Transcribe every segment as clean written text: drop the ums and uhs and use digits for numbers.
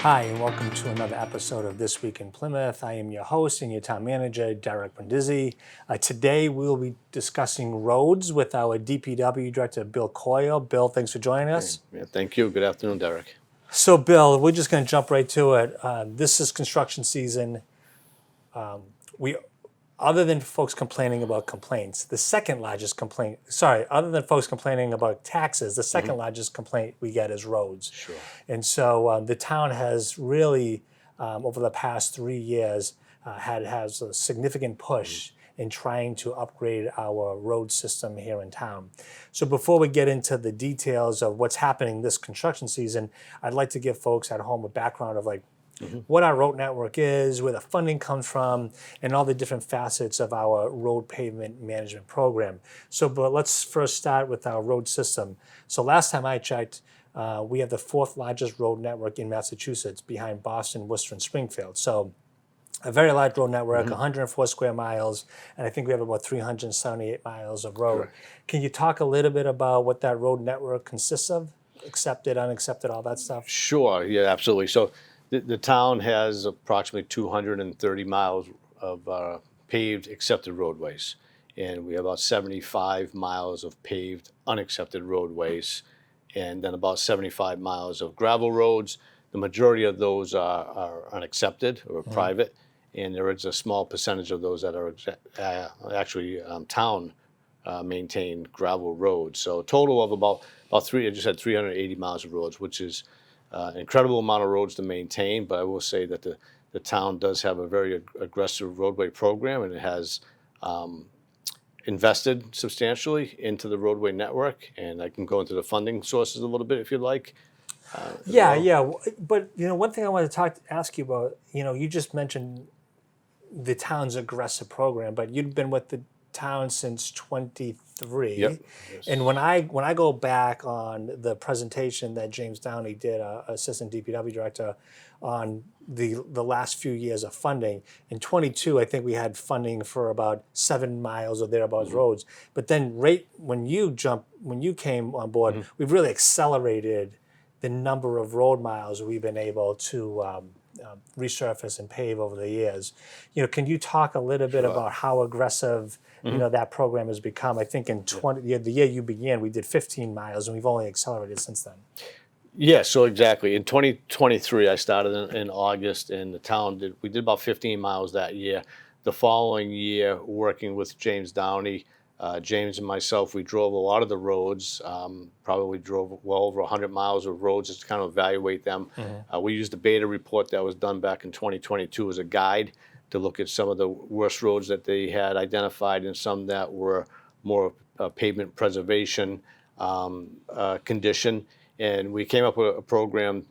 Hi, and welcome to another episode of This Week in Plymouth. I am your host and your town manager, Derek Brindisi. Today, we will be discussing roads with our DPW Director, Bill Coyle. Bill, thanks for joining us. Yeah, thank you. Good afternoon, Derek. So, Bill, we're just going to jump right to it. This is construction season. Other than folks complaining about complaints, the second largest complaint, other than folks complaining about taxes, the second largest complaint we get is roads. Sure. And so the town has really, over the past 3 years, has a significant push in trying to upgrade our road system here in town. So before we get into the details of what's happening this construction season, I'd like to give folks at home a background of what our road network is, where the funding comes from, and all the different facets of our road pavement management program. But let's first start with our road system. So last time I checked, we have the fourth largest road network in Massachusetts, behind Boston, Worcester, and Springfield. So a very large road network, 104 square miles, and I think we have about 378 miles of road. Correct. Can you talk a little bit about what that road network consists of? Accepted, unaccepted, all that stuff? Sure. Yeah, absolutely. So the town has approximately 230 miles of paved accepted roadways, and we have about 75 miles of paved unaccepted roadways, and then about 75 miles of gravel roads. The majority of those are unaccepted or private, and there is a small percentage of those that are actually town maintained gravel roads. So a total of about I just had 380 miles of roads, which is an incredible amount of roads to maintain. But I will say that the town does have a very aggressive roadway program, and it has invested substantially into the roadway network. And I can go into the funding sources a little bit if you'd like. Yeah. But one thing I want to ask you about. You just mentioned the town's aggressive program, but you've been with the town since 23. Yep. Yes. And when I go back on the presentation that James Downey did, Assistant DPW Director, on the last few years of funding, in 22, I think we had funding for about 7 miles or thereabouts roads. But then when you came on board, we've really accelerated the number of road miles we've been able to resurface and pave over the years. Can you talk a little bit about how aggressive that program has become? I think in the year you began, we did 15 miles, and we've only accelerated since then. Yeah, so exactly. In 2023, I started in August, and the town we did about 15 miles that year. The following year, working with James Downey, James and myself, we drove a lot of the roads, probably drove well over 100 miles of roads just to kind of evaluate them. We used the beta report that was done back in 2022 as a guide to look at some of the worst roads that they had identified and some that were more pavement preservation condition. And we came up with a program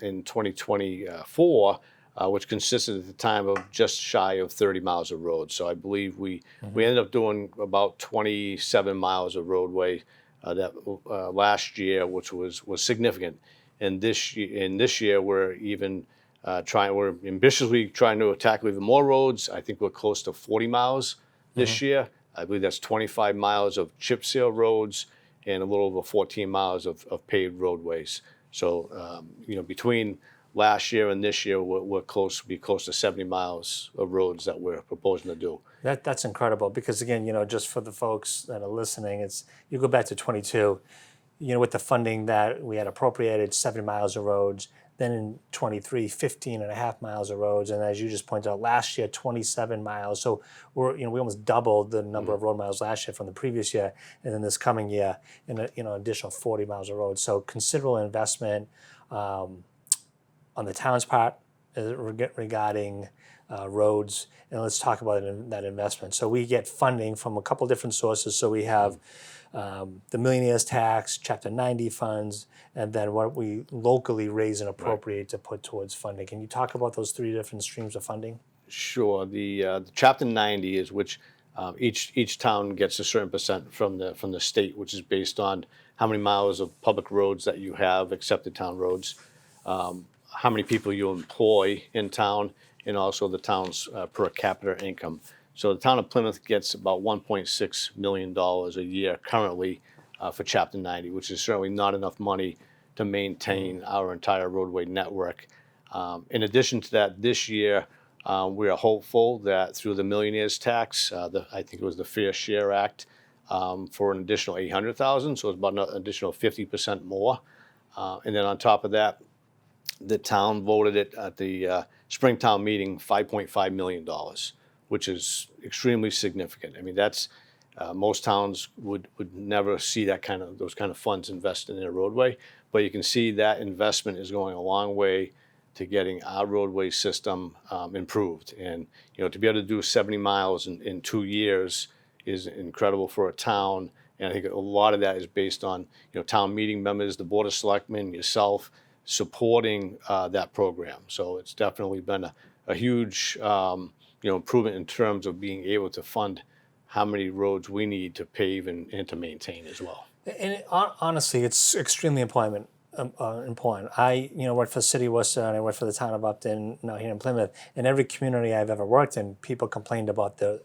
in 2024 which consisted at the time of just shy of 30 miles of road. So I believe we ended up doing about 27 miles of roadway last year, which was significant. And this year we're even we're ambitiously trying to tackle even more roads. I think we're close to 40 miles this year. I believe that's 25 miles of chip seal roads and a little over 14 miles of paved roadways. So between last year and this year, we're close to 70 miles of roads that we're proposing to do. That's incredible, because again, just for the folks that are listening, you go back to 22, with the funding that we had appropriated, 70 miles of roads. Then in 23, 15 and a half miles of roads. And as you just pointed out, last year, 27 miles. So we almost doubled the number of road miles last year from the previous year. And then this coming year, additional 40 miles of roads. So considerable investment on the town's part regarding roads. And let's talk about that investment. So we get funding from a couple different sources. So we have the Millionaire's Tax, Chapter 90 funds, and then what we locally raise and appropriate to put towards funding. Can you talk about those three different streams of funding? Sure. The Chapter 90 is which each town gets a certain percent from the state, which is based on how many miles of public roads that you have, accepted town roads, how many people you employ in town, and also the town's per capita income. So the town of Plymouth gets about $1.6 million a year currently for Chapter 90, which is certainly not enough money to maintain our entire roadway network. In addition to that, this year, we are hopeful that through the Millionaires Tax, I think it was the Fair Share Act, for an additional 800,000, so it's about an additional 50% more. And then on top of that, the town voted it at the Springtown meeting $5.5 million, which is extremely significant. I mean, that's most towns would never see those kind of funds invested in a roadway, but you can see that investment is going a long way to getting our roadway system improved. And to be able to do 70 miles in 2 years is incredible for a town. And I think a lot of that is based on town meeting members, the Board of Selectmen, yourself, supporting that program. So it's definitely been a huge improvement in terms of being able to fund how many roads we need to pave and to maintain as well. And honestly, it's extremely important. I worked for the city of Worcester, and I worked for the town of Upton, now here in Plymouth. In every community I've ever worked in, people complained about the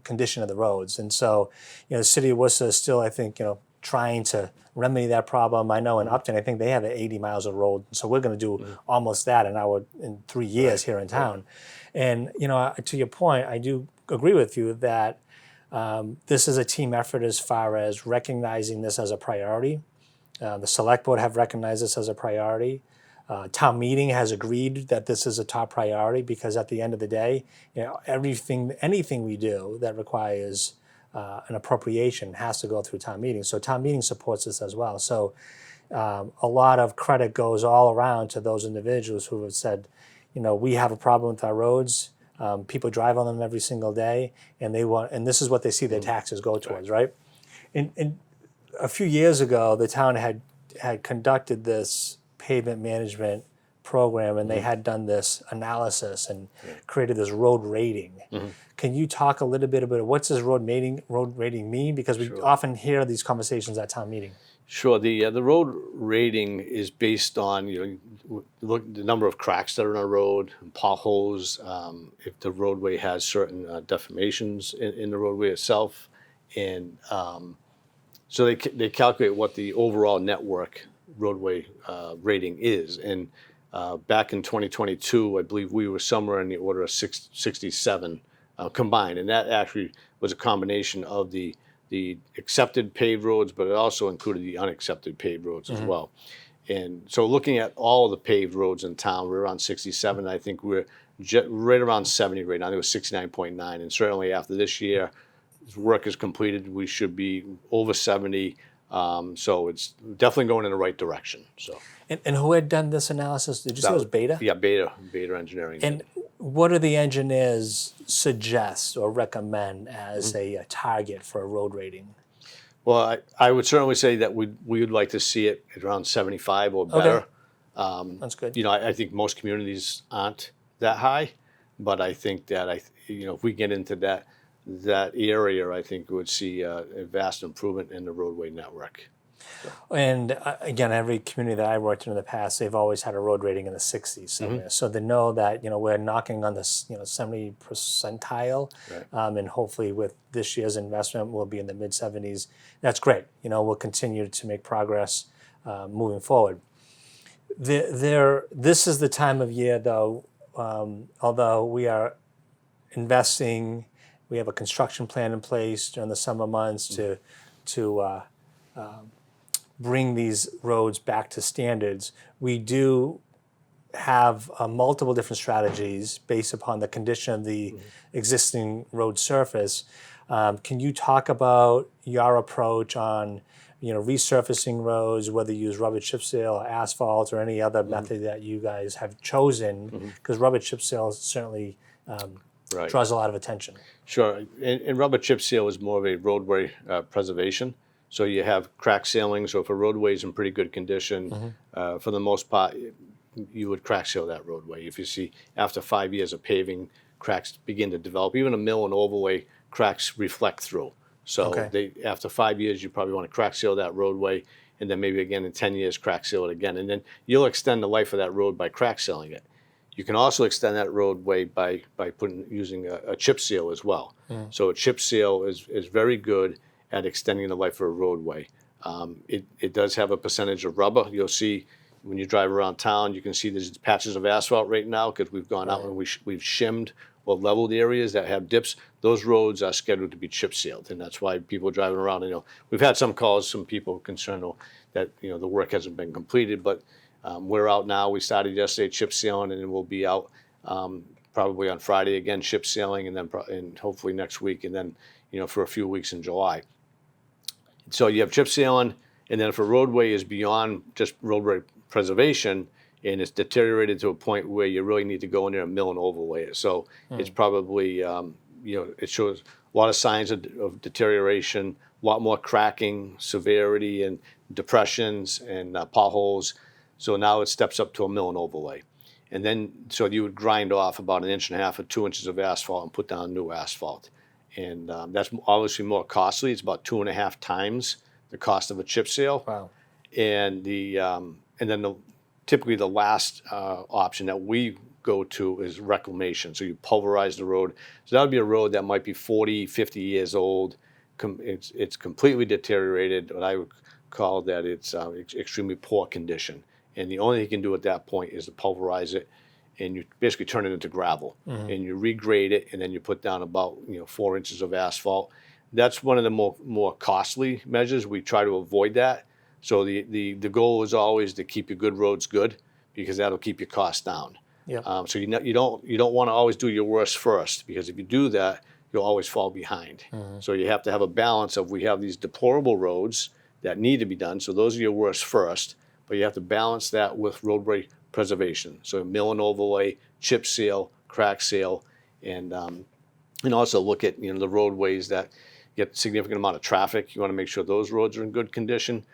condition of the roads. And so, the city of Worcester is still, I think, trying to remedy that problem. I know in Upton, I think they have 80 miles of road. So we're going to do almost that in 3 years here in town. And, to your point, I do agree with you that this is a team effort as far as recognizing this as a priority. The select board have recognized this as a priority. Town meeting has agreed that this is a top priority because at the end of the day, anything we do that requires an appropriation has to go through town meeting. So town meeting supports this as well. So a lot of credit goes all around to those individuals who have said, we have a problem with our roads. People drive on them every single day, and this is what they see their taxes go towards, right? And a few years ago, the town had conducted this pavement management program, and they had done this analysis and created this road rating. Can you talk a little bit about what's this road rating mean? Because we often hear these conversations at town meeting. Sure. The road rating is based on the number of cracks that are on a road, potholes, if the roadway has certain deformations in the roadway itself, and so they calculate what the overall network roadway rating is. And back in 2022, I believe we were somewhere in the order of 67 combined, and that actually was a combination of the accepted paved roads, but it also included the unaccepted paved roads as well. And so looking at all of the paved roads in town, we're around 67. I think we're right around 70 right now. I think it was 69.9. And certainly after this year, work is completed, we should be over 70. So it's definitely going in the right direction. So. And who had done this analysis? Did you say it was Beta? Yeah, Beta Engineering. And what do the engineers suggest or recommend as a target for a road rating? Well, I would certainly say that we would like to see it at around 75 or better. Okay. That's good. I think most communities aren't that high, but I think that if we get into that area, I think we would see a vast improvement in the roadway network. And again, every community that I worked in the past, they've always had a road rating in the 60s somewhere. So they know that we're knocking on this 70 percentile, and hopefully with this year's investment, we'll be in the mid 70s. That's great. We'll continue to make progress moving forward. This is the time of year, though. Although we are investing, we have a construction plan in place during the summer months to bring these roads back to standards. We do have multiple different strategies based upon the condition of the existing road surface. Can you talk about your approach on resurfacing roads, whether you use rubber chip seal or asphalt or any other method that you guys have chosen? Because rubber chip seal certainly draws a lot of attention. Sure, and rubber chip seal is more of a roadway preservation. So you have crack sealing. So if a roadway is in pretty good condition, for the most part, you would crack seal that roadway. If you see after 5 years of paving, cracks begin to develop. Even a mill and overlay, cracks reflect through. So after 5 years, you probably want to crack seal that roadway, and then maybe again in 10 years, crack seal it again. And then you'll extend the life of that road by crack sealing it. You can also extend that roadway by using a chip seal as well. So a chip seal is very good at extending the life of a roadway. It does have a percentage of rubber. You'll see when you drive around town, you can see there's patches of asphalt right now because we've gone out and we've shimmed or leveled areas that have dips. Those roads are scheduled to be chip sealed, and that's why people are driving around. We've had some calls, some people concerned that the work hasn't been completed, but we're out now. We started yesterday chip sealing, and then we'll be out probably on Friday again chip sealing, and then and hopefully next week, and then for a few weeks in July. So you have chip sealing, and then if a roadway is beyond just roadway preservation and it's deteriorated to a point where you really need to go in there and mill and overlay it. So it's probably, it shows a lot of signs of deterioration, a lot more cracking, severity, and depressions and potholes. So now it steps up to a mill and overlay. And then, so you would grind off about 1.5 inches or 2 inches of asphalt and put down new asphalt. And that's obviously more costly. It's about 2.5 times the cost of a chip seal. Wow. And then typically the last option that we go to is reclamation. So you pulverize the road. So that would be a road that might be 40, 50 years old. It's completely deteriorated. What I would call that it's extremely poor condition. And the only thing you can do at that point is to pulverize it, and you basically turn it into gravel. And you regrade it, and then you put down about 4 inches of asphalt. That's one of the more costly measures. We try to avoid that. So the goal is always to keep your good roads good, because that'll keep your costs down. Yep. So you don't want to always do your worst first, because if you do that, you'll always fall behind. So you have to have a balance of, we have these deplorable roads that need to be done. So those are your worst first, but you have to balance that with roadway preservation. So mill and overlay, chip seal, crack seal, and also look at the roadways that get significant amount of traffic. You want to make sure those roads are in good condition,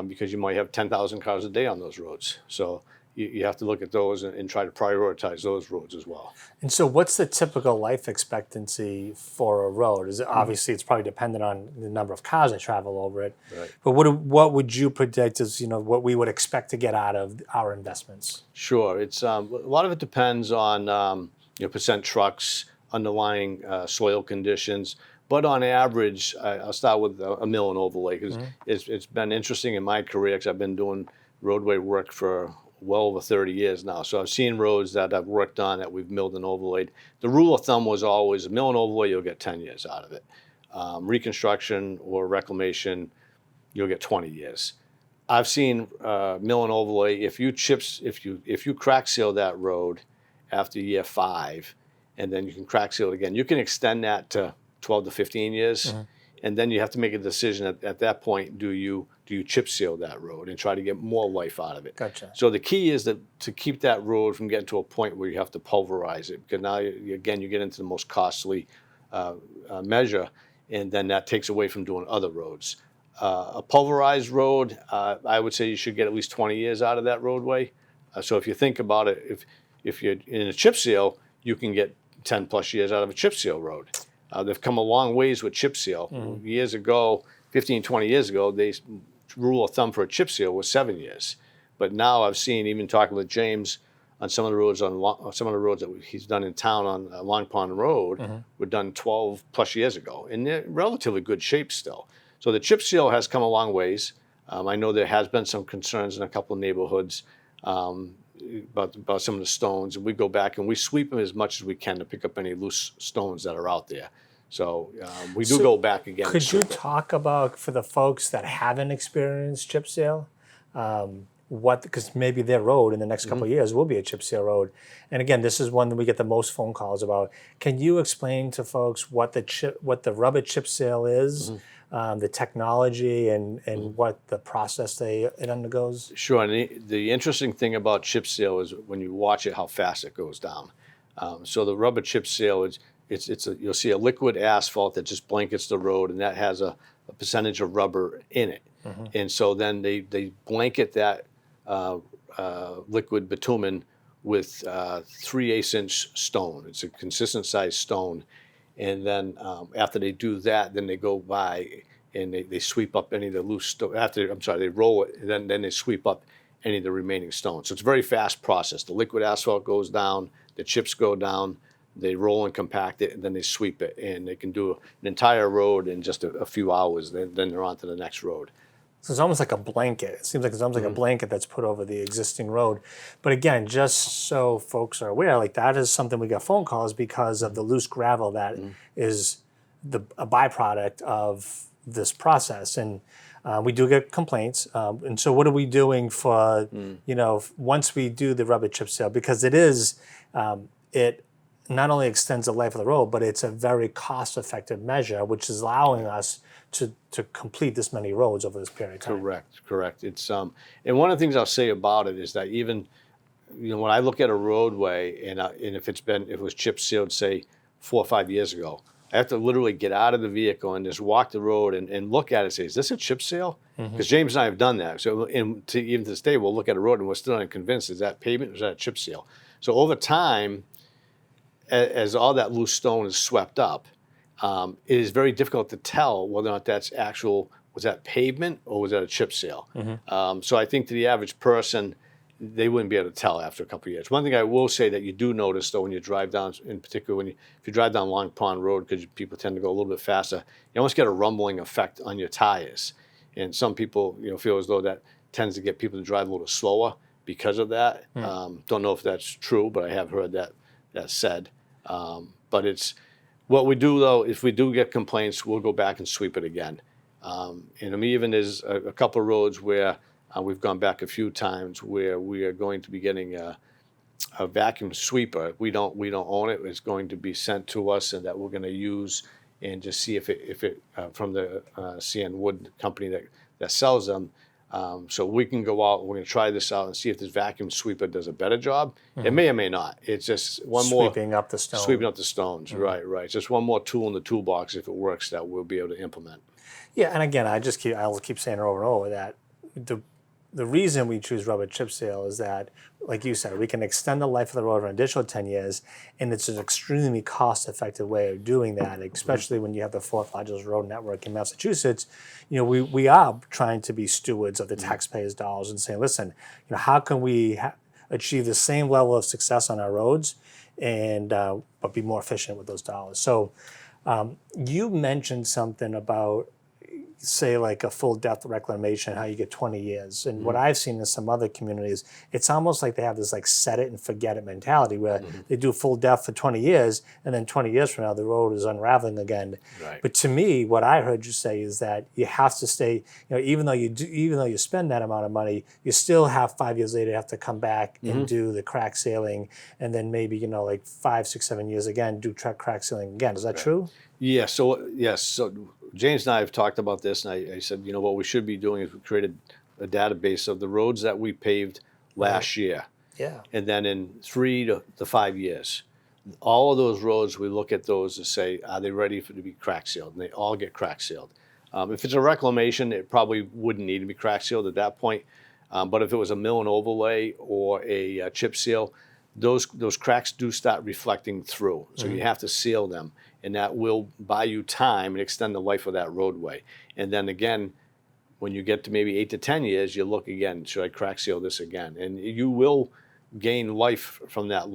because you might have 10,000 cars a day on those roads. So you have to look at those and try to prioritize those roads as well. And so what's the typical life expectancy for a road? Is it, obviously it's probably dependent on the number of cars that travel over it. Right. But what would you predict as what we would expect to get out of our investments? Sure. It's a lot of it depends on percent trucks, underlying soil conditions. But on average, I'll start with a mill and overlay, because it's been interesting in my career, because I've been doing roadway work for well over 30 years now. So I've seen roads that I've worked on that we've milled and overlaid. The rule of thumb was always a mill and overlay, you'll get 10 years out of it. Reconstruction or reclamation, you'll get 20 years. I've seen mill and overlay, if you crack seal that road after year 5, and then you can crack seal it again, you can extend that to 12 to 15 years. And then you have to make a decision at that point, do you chip seal that road and try to get more life out of it? Gotcha. So the key is to keep that road from getting to a point where you have to pulverize it, because now, again, you get into the most costly measure, and then that takes away from doing other roads. A pulverized road, I would say you should get at least 20 years out of that roadway. So if you think about it, if you're in a chip seal, you can get 10 plus years out of a chip seal road. They've come a long ways with chip seal. Years ago, 15, 20 years ago, the rule of thumb for a chip seal was 7 years. But now I've seen, even talking with James, on some of the roads that he's done in town on Long Pond Road, were done 12 plus years ago, and they're in relatively good shape still. So the chip seal has come a long ways. I know there has been some concerns in a couple of neighborhoods about some of the stones, and we go back and we sweep them as much as we can to pick up any loose stones that are out there. So we do go back again. Could you talk about, for the folks that haven't experienced chip seal, because maybe their road in the next couple of years will be a chip seal road, and again, this is one that we get the most phone calls about. Can you explain to folks what the rubber chip seal is, the technology, and what the process it undergoes? Sure. And the interesting thing about chip seal is when you watch it, how fast it goes down. So the rubber chip seal is you'll see a liquid asphalt that just blankets the road, and that has a percentage of rubber in it. And so then they blanket that liquid bitumen with 3/8 inch stone. It's a consistent size stone. And then after they do that, then they go by and they sweep up any of the loose stone. They roll it, and then they sweep up any of the remaining stones. So it's a very fast process. The liquid asphalt goes down, the chips go down, they roll and compact it, and then they sweep it. And they can do an entire road in just a few hours. Then they're on to the next road. So it's almost like a blanket. It seems like it's almost like a blanket that's put over the existing road. But again, just so folks are aware, like that is something we got phone calls because of the loose gravel that is a byproduct of this process. And we do get complaints. And so what are we doing for, once we do the rubber chip seal? Because it not only extends the life of the road, but it's a very cost-effective measure, which is allowing us to complete this many roads over this period of time. Correct. It's and one of the things I'll say about it is that even when I look at a roadway and if it was chip sealed, say 4 or 5 years ago, I have to literally get out of the vehicle and just walk the road and look at it and say, is this a chip seal? Because James and I have done that. So even to this day, we'll look at a road and we're still not convinced, is that pavement or is that a chip seal? So over time, as all that loose stone is swept up, it is very difficult to tell whether or not was that pavement or was that a chip seal? So I think to the average person, they wouldn't be able to tell after a couple of years. One thing I will say that you do notice, though, when you drive down, in particular, if you drive down Long Pond Road, because people tend to go a little bit faster, you almost get a rumbling effect on your tires. And some people, feel as though that tends to get people to drive a little slower because of that. Don't know if that's true, but I have heard that said. But it's what we do, though. If we do get complaints, we'll go back and sweep it again. And even there's a couple of roads where we've gone back a few times where we are going to be getting a vacuum sweeper. We don't own it. It's going to be sent to us, and that we're going to use and just see if it from the CN Wood company that sells them. So we can go out. We're going to try this out and see if this vacuum sweeper does a better job. It may or may not. It's just Sweeping up the stone. Sweeping up the stones. Right. It's just one more tool in the toolbox, if it works, that we'll be able to implement. Yeah, and again, I'll keep saying it over and over that the reason we choose rubber chip seal is that, like you said, we can extend the life of the road for an additional 10 years, and it's an extremely cost-effective way of doing that, especially when you have the fourth largest road network in Massachusetts. We are trying to be stewards of the taxpayers' dollars and saying, listen, how can we achieve the same level of success on our roads and but be more efficient with those dollars? So you mentioned something about, say, like a full depth reclamation, how you get 20 years. And what I've seen in some other communities, it's almost like they have this like set it and forget it mentality where they do full depth for 20 years and then 20 years from now the road is unraveling again. Right. But to me, what I heard you say is that you have to stay, even though you spend that amount of money, you still have 5 years later have to come back and do the crack sealing, and then maybe like 5, 6, 7 years again do crack sealing again. Is that true? Yeah. So yes. So James and I have talked about this, and I said, what we should be doing is we created a database of the roads that we paved last year. Yeah. And then in 3 to 5 years, all of those roads, we look at those to say, are they ready to be crack sealed? And they all get crack sealed. If it's a reclamation, it probably wouldn't need to be crack sealed at that point. But if it was a mill and overlay or a chip seal, those cracks do start reflecting through. So you have to seal them, and that will buy you time and extend the life of that roadway. And then again, when you get to maybe 8 to 10 years, you look again, should I crack seal this again? And you will gain life from that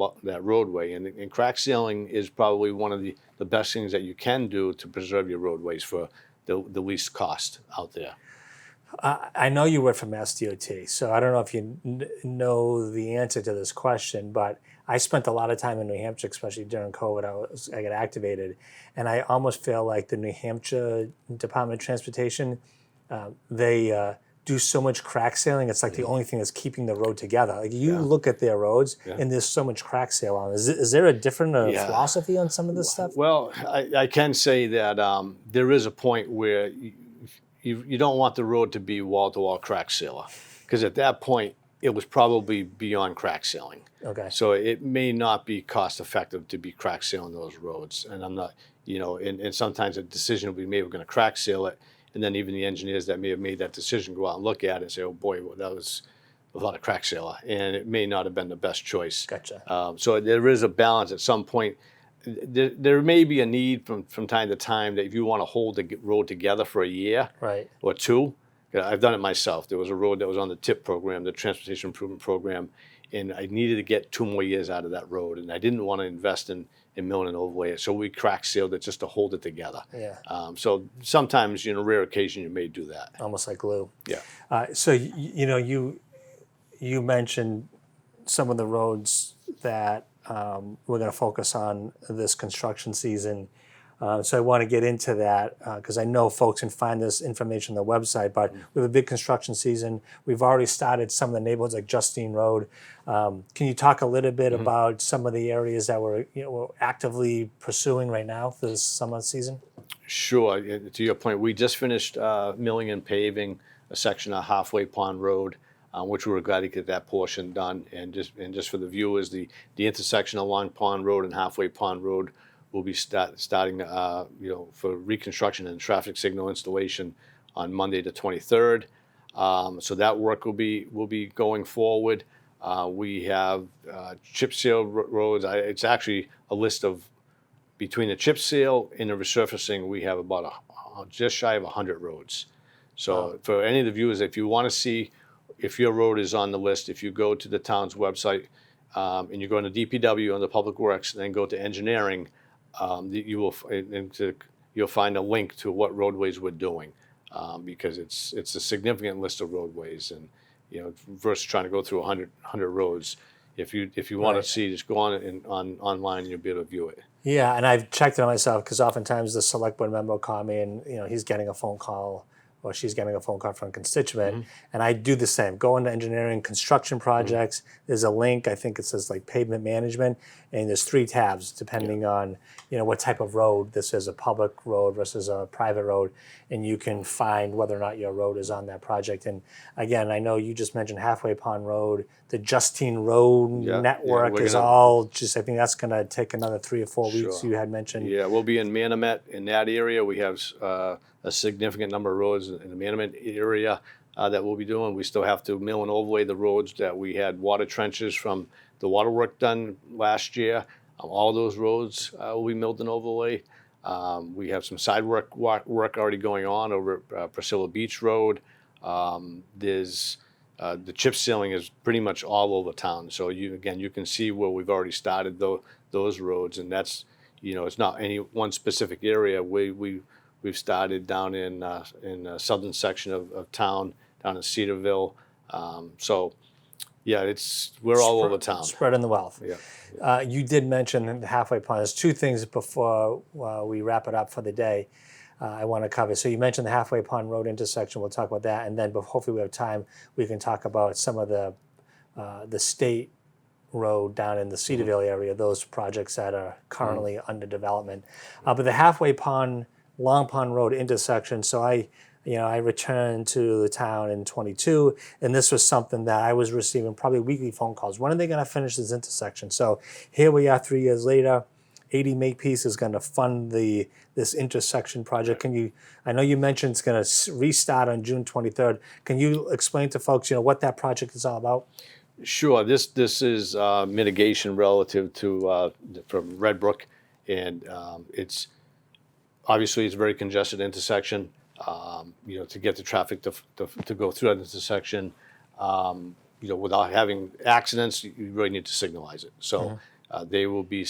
roadway. And crack sealing is probably one of the best things that you can do to preserve your roadways for the least cost out there. I know you work for Mass DOT, so I don't know if you know the answer to this question, but I spent a lot of time in New Hampshire, especially during COVID. I got activated, and I almost feel like the New Hampshire Department of Transportation, they do so much crack sealing. It's like the only thing that's keeping the road together. Like you look at their roads, and there's so much crack seal on. Is there a different philosophy on some of this stuff? Well, I can say that there is a point where you don't want the road to be wall-to-wall crack sealer, because at that point it was probably beyond crack sealing. Okay. So it may not be cost-effective to be crack sealing those roads, and I'm not, and sometimes a decision will be made, we're going to crack seal it, and then even the engineers that may have made that decision go out and look at it and say, oh boy, well, that was a lot of crack sealer, and it may not have been the best choice. Gotcha. So there is a balance at some point. There may be a need from time to time that if you want to hold the road together for a year or two. I've done it myself. There was a road that was on the TIP program, the Transportation Improvement Program, and I needed to get 2 more years out of that road, and I didn't want to invest in and milling and overlay it. So we crack sealed it just to hold it together. Yeah. So sometimes, rare occasion, you may do that. Almost like glue. Yeah. So you mentioned some of the roads that we're going to focus on this construction season. So I want to get into that because I know folks can find this information on the website, but we have a big construction season. We've already started some of the neighborhoods like Justine Road. Can you talk a little bit about some of the areas that we're actively pursuing right now for this summer season? Sure. To your point, we just finished milling and paving a section of Halfway Pond Road, which we were glad to get that portion done. And just for the viewers, the intersection along Pond Road and Halfway Pond Road will be starting, for reconstruction and traffic signal installation on Monday the 23rd. So that work will be going forward. We have chip seal roads. It's actually a list of, between the chip seal and the resurfacing, we have about just shy of 100 roads. So for any of the viewers, if you want to see if your road is on the list, if you go to the town's website and you go into DPW under Public Works, and then go to Engineering, you'll find a link to what roadways we're doing, because it's a significant list of roadways, and versus trying to go through 100 roads. If you want to see, just go on online and you'll be able to view it. Yeah, and I've checked it on myself because oftentimes the select board member will call me and he's getting a phone call or she's getting a phone call from a constituent, and I do the same. Go into engineering, construction projects. There's a link. I think it says like pavement management, and there's 3 tabs depending on what type of road this is, a public road versus a private road, and you can find whether or not your road is on that project. And again, I know you just mentioned Halfway Pond Road, the Justine Road network is all just. I think that's going to take another 3 or 4 weeks. Sure. You had mentioned. Yeah, we'll be in Manomet in that area. We have a significant number of roads in the Manomet area that we'll be doing. We still have to mill and overlay the roads that we had water trenches from the water work done last year. All those roads will be milled and overlay. We have some side work already going on over Priscilla Beach Road. There's the chip sealing is pretty much all over town. So you can see where we've already started those roads, and that's it's not any one specific area. We've started down in the southern section of town, down in Cedarville. Yeah, we're all over town. Spreading the wealth. Yeah. You did mention the Halfway Pond. There's 2 things before we wrap it up for the day I want to cover. So you mentioned the Halfway Pond Road intersection. We'll talk about that, and then hopefully we have time. We can talk about some of the state road down in the Cedarville area. Those projects that are currently under development. But the Halfway Pond Long Pond Road intersection. So I returned to the town in 22, and this was something that I was receiving probably weekly phone calls. When are they going to finish this intersection? So here we are 3 years later. 80 Makepeace is going to fund this intersection project. I know you mentioned it's going to restart on June 23rd. Can you explain to folks, what that project is all about? Sure. This is mitigation relative to from Red Brook, and it's obviously it's a very congested intersection. To get the traffic to go through that intersection, without having accidents, you really need to signalize it. So they will be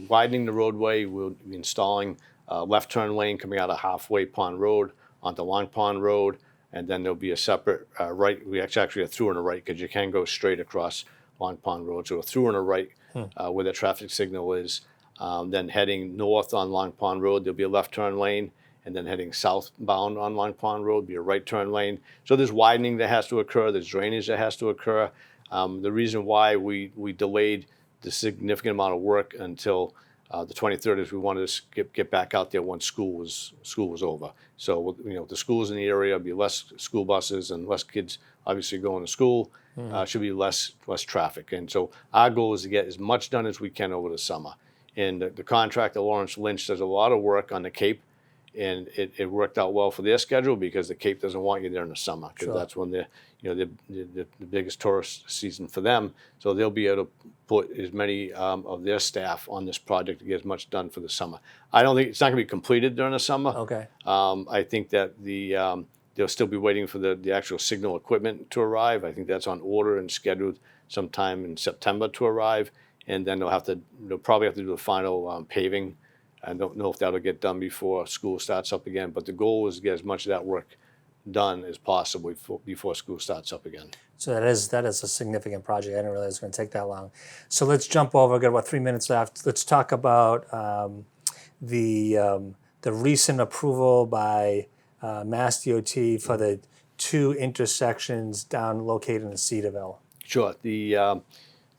widening the roadway. We'll be installing a left turn lane coming out of Halfway Pond Road onto Long Pond Road, and then there'll be a separate right. We actually a through and a right because you can go straight across Long Pond Road. So a through and a right where the traffic signal is. Then heading north on Long Pond Road, there'll be a left turn lane, and then heading southbound on Long Pond Road, be a right turn lane. So there's widening that has to occur, there's drainage that has to occur. The reason why we delayed the significant amount of work until the 23rd is we wanted to get back out there once school was over. So the schools in the area, be less school buses and less kids obviously going to school. Should be less traffic. And so our goal is to get as much done as we can over the summer. And the contractor, Lawrence Lynch, does a lot of work on the Cape, and it worked out well for their schedule because the Cape doesn't want you there in the summer because that's when the biggest tourist season for them. So they'll be able to put as many of their staff on this project to get as much done for the summer. I don't think it's not going to be completed during the summer. Okay. I think that they'll still be waiting for the actual signal equipment to arrive. I think that's on order and scheduled sometime in September to arrive. and then they'll probably have to do the final paving. I don't know if that'll get done before school starts up again, but the goal is to get as much of that work done as possible before school starts up again. So that is a significant project. I didn't realize it was going to take that long. So let's jump over. We've got about 3 minutes left. Let's talk about the recent approval by Mass DOT for the 2 intersections located in Cedarville. Sure. The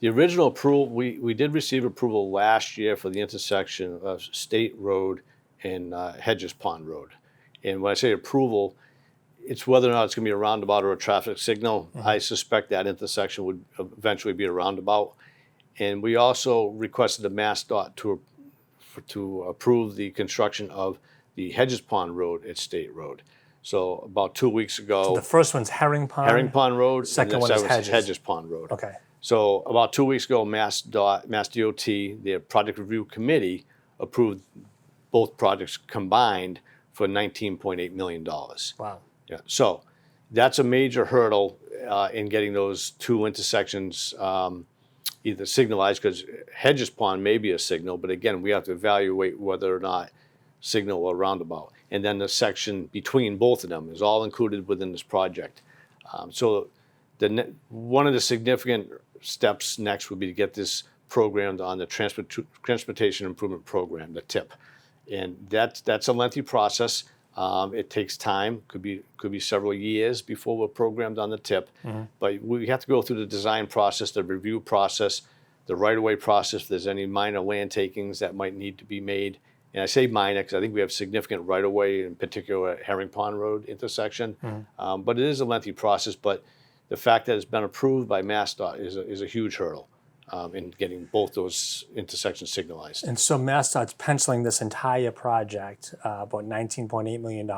original approval, we did receive approval last year for the intersection of State Road and Hedges Pond Road. And when I say approval, it's whether or not it's going to be a roundabout or a traffic signal. I suspect that intersection would eventually be a roundabout. And we also requested the MassDOT to approve the construction of the Hedges Pond Road at State Road. So about 2 weeks ago. So the first one's Herring Pond. Road. Second one is Hedges Pond Road. Okay. So about 2 weeks ago, Mass DOT, their project review committee, approved both projects combined for $19.8 million. Wow. Yeah. So that's a major hurdle in getting those 2 intersections either signalized, because Hedges Pond may be a signal, but again, we have to evaluate whether or not signal or roundabout. And then the section between both of them is all included within this project. So one of the significant steps next would be to get this programmed on the Transportation Improvement Program, the TIP. And that's a lengthy process. It takes time, could be several years before we're programmed on the TIP. But we have to go through the design process, the review process, the right-of-way process, if there's any minor land takings that might need to be made. And I say minor because I think we have significant right-of-way, in particular at Herring Pond Road intersection. But it is a lengthy process, but the fact that it's been approved by MassDOT is a huge hurdle in getting both those intersections signalized. And so MassDOT's penciling this entire project, about $19.8 million.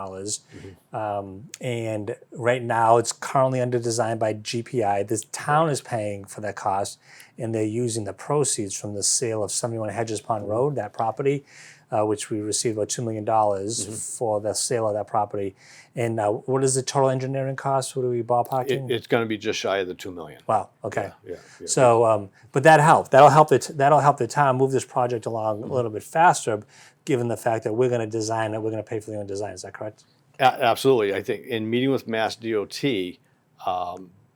And right now it's currently under design by GPI. The town is paying for that cost, and they're using the proceeds from the sale of 71 Hedges Pond Road, that property, which we received about $2 million for the sale of that property. And what is the total engineering cost? What are we ballparking? It's going to be just shy of the $2 million. Wow. Okay. Yeah. So, but that helped. That'll help the town move this project along a little bit faster, given the fact that we're going to design it. We're going to pay for the own design. Is that correct? Absolutely. I think in meeting with Mass DOT,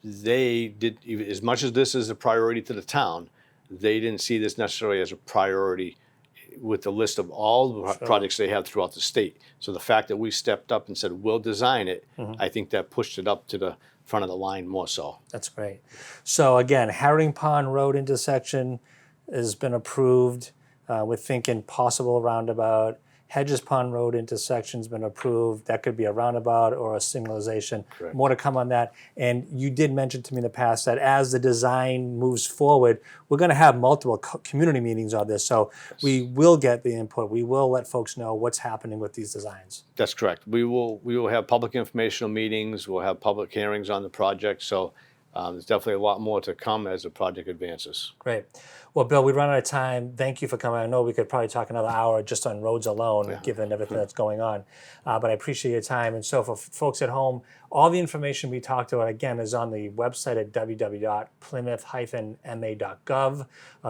they did, as much as this is a priority to the town, they didn't see this necessarily as a priority with the list of all the projects they have throughout the state. So the fact that we stepped up and said, we'll design it, I think that pushed it up to the front of the line more so. That's great. So again, Herring Pond Road intersection has been approved. We're thinking possible roundabout. Hedges Pond Road intersection's been approved. That could be a roundabout or a signalization. Correct. More to come on that. And you did mention to me in the past that as the design moves forward, we're going to have multiple community meetings on this. So we will get the input. We will let folks know what's happening with these designs. That's correct. We will have public informational meetings. We'll have public hearings on the project. So there's definitely a lot more to come as the project advances. Great. Well, Bill, we run out of time. Thank you for coming. I know we could probably talk another hour just on roads alone, given everything that's going on. But I appreciate your time. And so for folks at home, all the information we talked about, again, is on the website at www.plymouth-ma.gov.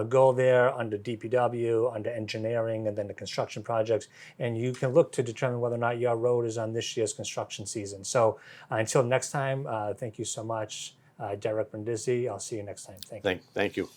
Go there under DPW, under engineering, and then the construction projects. And you can look to determine whether or not your road is on this year's construction season. So until next time, thank you so much. Derek Brindisi. I'll see you next time. Thank you. Thank you.